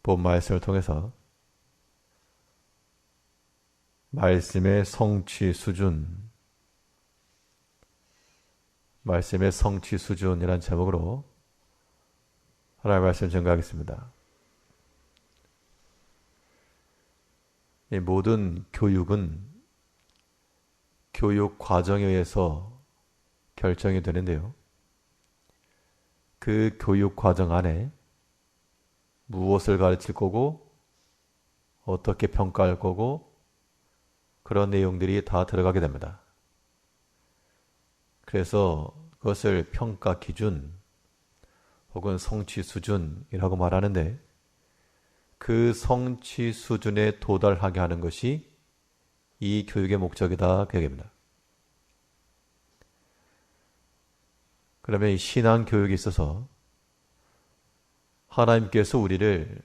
본 말씀을 통해서 말씀의 성취 수준, 말씀의 성취 수준이란 제목으로 하나님의 말씀을 전가하겠습니다. 이 모든 교육은 교육 과정에 의해서 결정이 되는데요. 그 교육 과정 안에 무엇을 가르칠 거고 어떻게 평가할 거고 그런 내용들이 다 들어가게 됩니다. 그래서 그것을 평가 기준 혹은 성취 수준이라고 말하는데 그 성취 수준에 도달하게 하는 것이 이 교육의 목적이다 그 얘기입니다. 그러면 이 신앙 교육에 있어서 하나님께서 우리를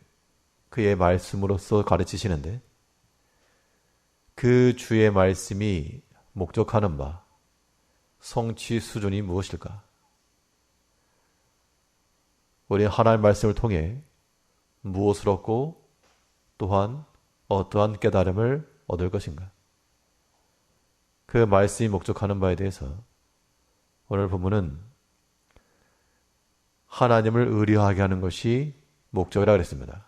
그의 말씀으로써 가르치시는데 그 주의 말씀이 목적하는 바, 성취 수준이 무엇일까? 우리는 하나님의 말씀을 통해 무엇을 얻고 또한 어떠한 깨달음을 얻을 것인가? 그 말씀이 목적하는 바에 대해서 오늘 본문은 하나님을 의뢰하게 하는 것이 목적이라고 그랬습니다.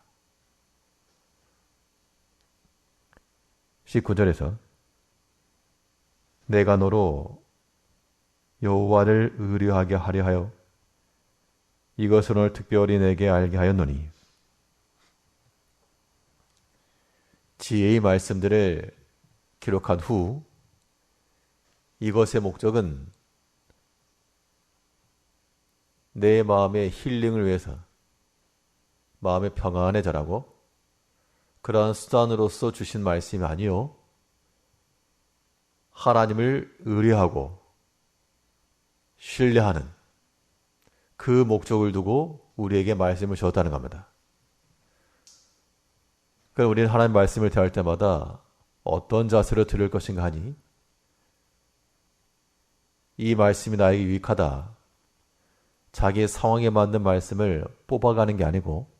19절에서 내가 너로 여호와를 의뢰하게 하려 하여 이것을 오늘 특별히 내게 알게 하였노니 지혜의 말씀들을 기록한 후 이것의 목적은 내 마음의 힐링을 위해서 마음의 평안에 자라고 그러한 수단으로서 주신 말씀이 아니요 하나님을 의뢰하고 신뢰하는 그 목적을 두고 우리에게 말씀을 주었다는 겁니다. 그럼 우리는 하나님 말씀을 대할 때마다 어떤 자세로 들을 것인가 하니 이 말씀이 나에게 유익하다. 자기의 상황에 맞는 말씀을 뽑아가는 게 아니고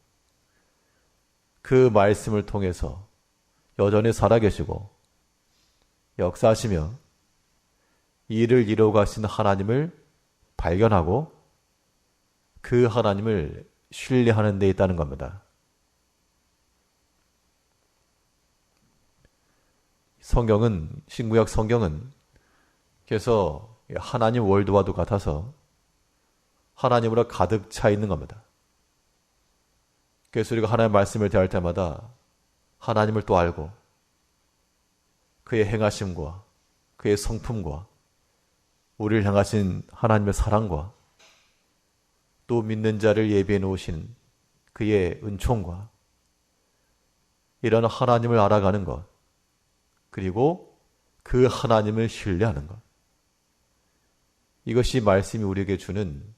그 말씀을 통해서 여전히 살아계시고 역사하시며 일을 이루어 가신 하나님을 발견하고 그 하나님을 신뢰하는 데 있다는 겁니다. 성경은, 신구약 성경은 그래서 하나님 월드와도 같아서 하나님으로 가득 차 있는 겁니다. 그래서 우리가 하나님의 말씀을 대할 때마다 하나님을 또 알고 그의 행하심과 그의 성품과 우리를 향하신 하나님의 사랑과 또 믿는 자를 예비해 놓으신 그의 은총과 이런 하나님을 알아가는 것 그리고 그 하나님을 신뢰하는 것 이것이 말씀이 우리에게 주는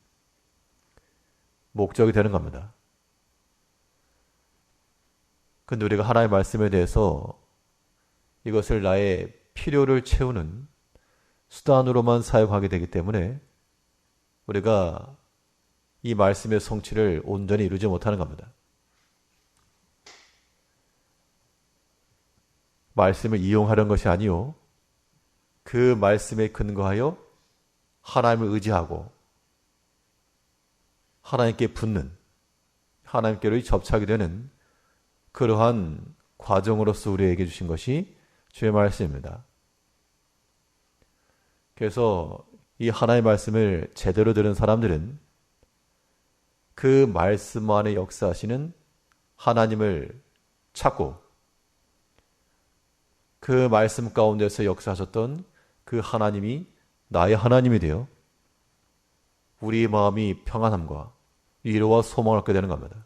목적이 되는 겁니다. 근데 우리가 하나님의 말씀에 대해서 이것을 나의 필요를 채우는 수단으로만 사용하게 되기 때문에 우리가 이 말씀의 성취를 온전히 이루지 못하는 겁니다. 말씀을 이용하려는 것이 아니요 그 말씀에 근거하여 하나님을 의지하고 하나님께 붙는 하나님께로 접착이 되는 그러한 과정으로서 우리에게 주신 것이 주의 말씀입니다. 그래서 이 하나님의 말씀을 제대로 들은 사람들은 그 말씀 안에 역사하시는 하나님을 찾고 그 말씀 가운데서 역사하셨던 그 하나님이 나의 하나님이 되어 우리의 마음이 평안함과 위로와 소망을 얻게 되는 겁니다.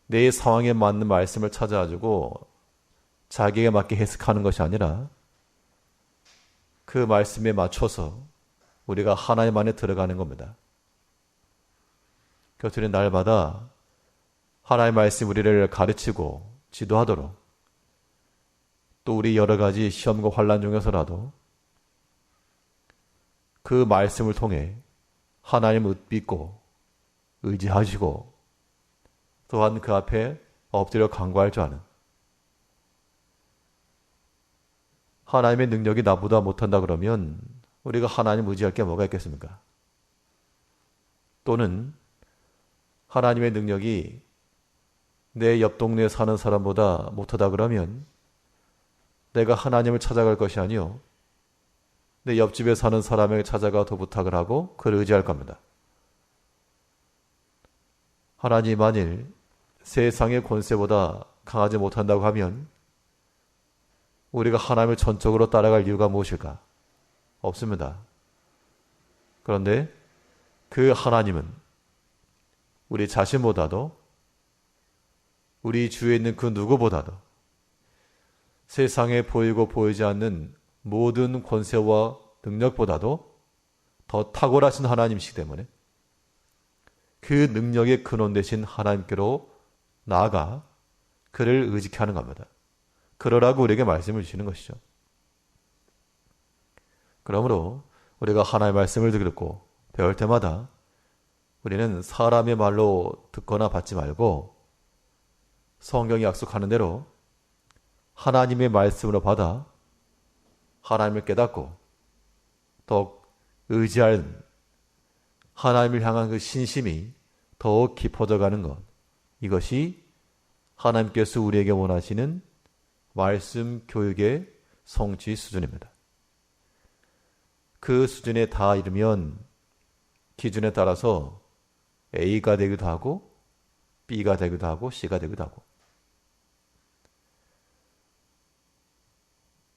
내 상황에 맞는 말씀을 찾아가지고 자기에게 맞게 해석하는 것이 아니라 그 말씀에 맞춰서 우리가 하나님 안에 들어가는 겁니다. 그래서 우리는 날마다 하나님의 말씀 우리를 가르치고 지도하도록 또 우리 여러 가지 시험과 환난 중에서라도 그 말씀을 통해 하나님을 믿고 의지하시고 또한 그 앞에 엎드려 간구할 줄 아는, 하나님의 능력이 나보다 못한다 그러면 우리가 하나님 의지할 게 뭐가 있겠습니까? 또는 하나님의 능력이 내 옆 동네에 사는 사람보다 못하다 그러면 내가 하나님을 찾아갈 것이 아니요 내 옆집에 사는 사람에게 찾아가 더 부탁을 하고 그를 의지할 겁니다. 하나님이 만일 세상의 권세보다 강하지 못한다고 하면 우리가 하나님을 전적으로 따라갈 이유가 무엇일까? 없습니다. 그런데 그 하나님은 우리 자신보다도, 우리 주위에 있는 그 누구보다도 세상에 보이고 보이지 않는 모든 권세와 능력보다도 더 탁월하신 하나님이시기 때문에 그 능력의 근원 되신 하나님께로 나아가 그를 의지케 하는 겁니다. 그러라고 우리에게 말씀을 주시는 것이죠. 그러므로 우리가 하나님의 말씀을 듣고 배울 때마다 우리는 사람의 말로 듣거나 받지 말고 성경이 약속하는 대로 하나님의 말씀으로 받아 하나님을 깨닫고 더욱 의지하는 하나님을 향한 그 신심이 더욱 깊어져 가는 것, 이것이 하나님께서 우리에게 원하시는 말씀 교육의 성취 수준입니다. 그 수준에 다 이르면 기준에 따라서 A가 되기도 하고 B가 되기도 하고 C가 되기도 하고,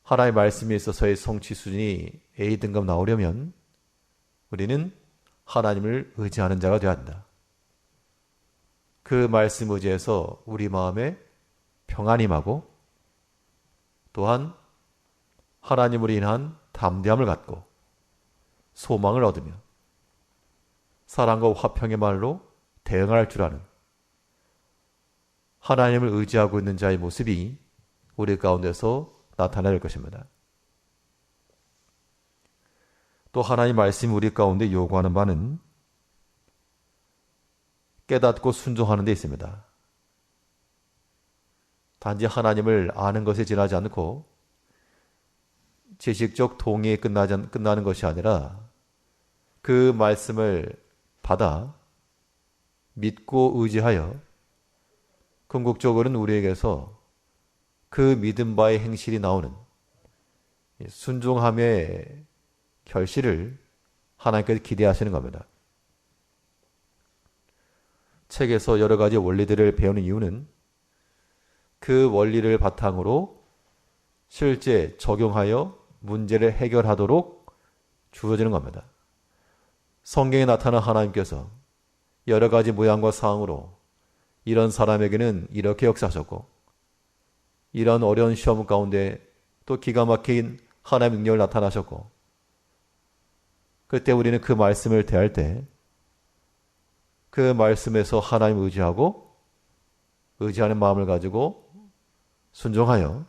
하나님의 말씀에 있어서의 성취 수준이 A 등급 나오려면 우리는 하나님을 의지하는 자가 되어야 한다. 그 말씀 의지에서 우리 마음에 평안이 임하고 또한 하나님으로 인한 담대함을 갖고 소망을 얻으며 사랑과 화평의 말로 대응할 줄 아는 하나님을 의지하고 있는 자의 모습이 우리 가운데서 나타날 것입니다. 또 하나님의 말씀이 우리 가운데 요구하는 바는 깨닫고 순종하는 데 있습니다. 단지 하나님을 아는 것에 지나지 않고 지식적 동의에 끝나는 것이 아니라 그 말씀을 받아 믿고 의지하여 궁극적으로는 우리에게서 그 믿음 바의 행실이 나오는 순종함의 결실을 하나님께서 기대하시는 겁니다. 책에서 여러 가지 원리들을 배우는 이유는 그 원리를 바탕으로 실제 적용하여 문제를 해결하도록 주어지는 겁니다. 성경에 나타난 하나님께서 여러 가지 모양과 상황으로 이런 사람에게는 이렇게 역사하셨고 이런 어려운 시험 가운데 또 기가 막힌 하나님의 능력을 나타나셨고, 그때 우리는 그 말씀을 대할 때 그 말씀에서 하나님을 의지하고 의지하는 마음을 가지고 순종하여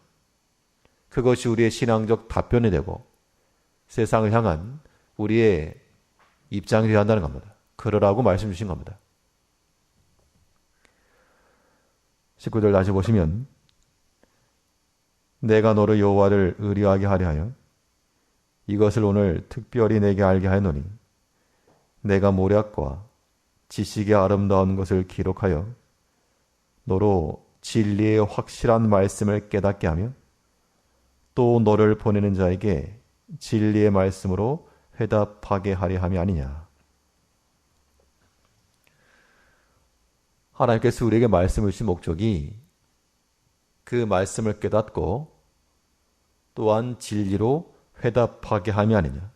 그것이 우리의 신앙적 답변이 되고 세상을 향한 우리의 입장이 되어야 한다는 겁니다. 그러라고 말씀 주신 겁니다. 19절 다시 보시면 내가 너를 여호와를 의뢰하게 하려 하여 이것을 오늘 특별히 내게 알게 하였노니 내가 모략과 지식의 아름다운 것을 기록하여 너로 진리의 확실한 말씀을 깨닫게 하며 또 너를 보내는 자에게 진리의 말씀으로 회답하게 하려 함이 아니냐. 하나님께서 우리에게 말씀을 주신 목적이 그 말씀을 깨닫고 또한 진리로 회답하게 함이 아니냐.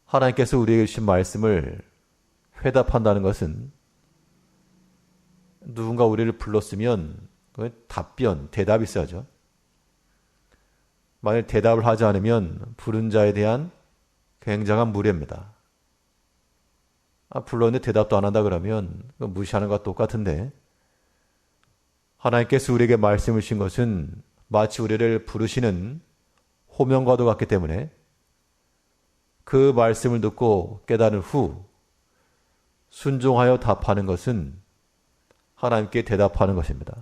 하나님께서 우리에게 주신 말씀을 회답한다는 것은 누군가 우리를 불렀으면 답변, 대답이 있어야죠. 만약 대답을 하지 않으면 부른 자에 대한 굉장한 무례입니다. 불렀는데 대답도 안 한다 그러면 무시하는 것과 똑같은데, 하나님께서 우리에게 말씀을 주신 것은 마치 우리를 부르시는 호명과도 같기 때문에 그 말씀을 듣고 깨달은 후 순종하여 답하는 것은 하나님께 대답하는 것입니다.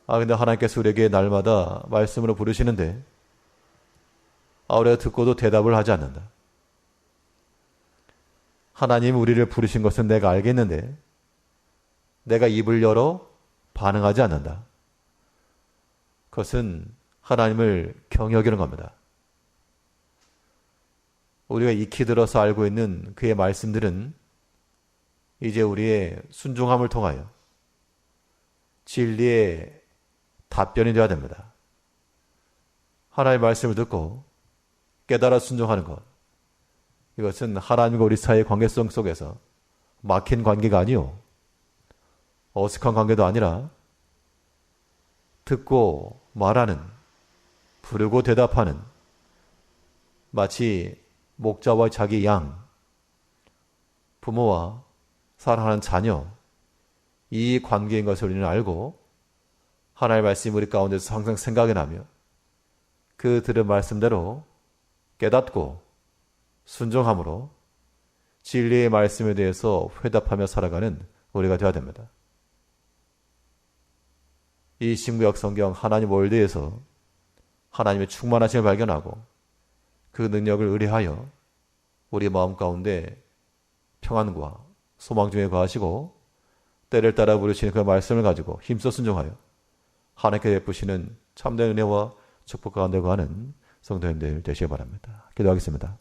근데 하나님께서 우리에게 날마다 말씀으로 부르시는데 우리가 듣고도 대답을 하지 않는다. 하나님 우리를 부르신 것은 내가 알겠는데 내가 입을 열어 반응하지 않는다. 그것은 하나님을 경여기는 겁니다. 우리가 익히 들어서 알고 있는 그의 말씀들은 이제 우리의 순종함을 통하여 진리의 답변이 되어야 됩니다. 하나님의 말씀을 듣고 깨달아 순종하는 것, 이것은 하나님과 우리 사이의 관계성 속에서 막힌 관계가 아니요, 어색한 관계도 아니라 듣고 말하는, 부르고 대답하는, 마치 목자와 자기 양, 부모와 사랑하는 자녀, 이 관계인 것을 우리는 알고 하나님의 말씀이 우리 가운데서 항상 생각이 나며 그 들은 말씀대로 깨닫고 순종함으로 진리의 말씀에 대해서 회답하며 살아가는 우리가 되어야 됩니다. 이 신구약 성경 하나님 월드에서 하나님의 충만하심을 발견하고 그 능력을 의뢰하여 우리 마음 가운데 평안과 소망 중에 거하시고 때를 따라 부르시는 그 말씀을 가지고 힘써 순종하여 하나님께 베푸시는 참된 은혜와 축복 가운데 거하는 성도님들 되시기 바랍니다. 기도하겠습니다.